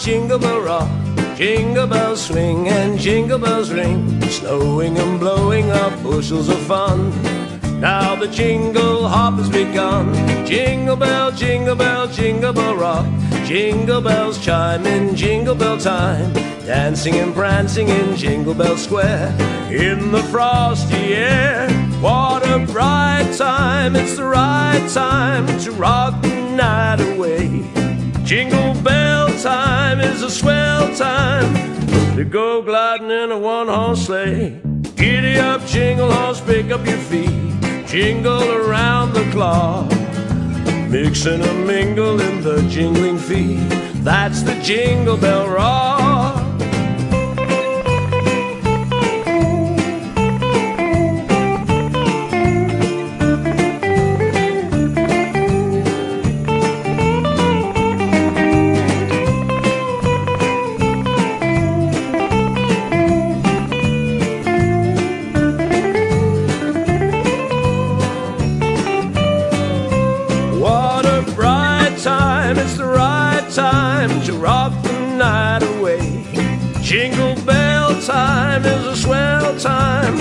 jingle bell rock. Jingle bells swing and jingle bells ring, snowing and blowing up bushels of fun. Now the jingle hop has begun. Jingle bell, jingle bell, jingle bell rock. Jingle bells chime in jingle bell time, dancing and prancing in Jingle Bell Square. In the frosty air, what a bright time. It's the right time to rock the night away. Jingle bell time is a swell time to go gliding in a one-horse sleigh. Giddy up, jingle horse, pick up your feet, jingle around the clock, mix and a mingle in the jingling feet. That's the Jingle Bell Rock. It's the right time to rock the night away. Jingle bell time is a swell time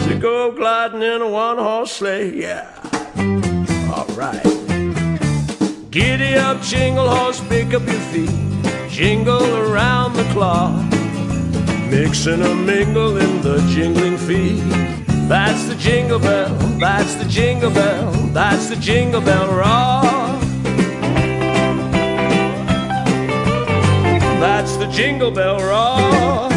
to go gliding in a one-horse sleigh. Yeah, all right. Giddy up, jingle horse, pick up your feet, jingle around the clock, mix and a mingle in the jingling feet. That's the jingle bell, that's the jingle bell, that's the Jingle Bell Rock. That's the Jingle Bell Rock.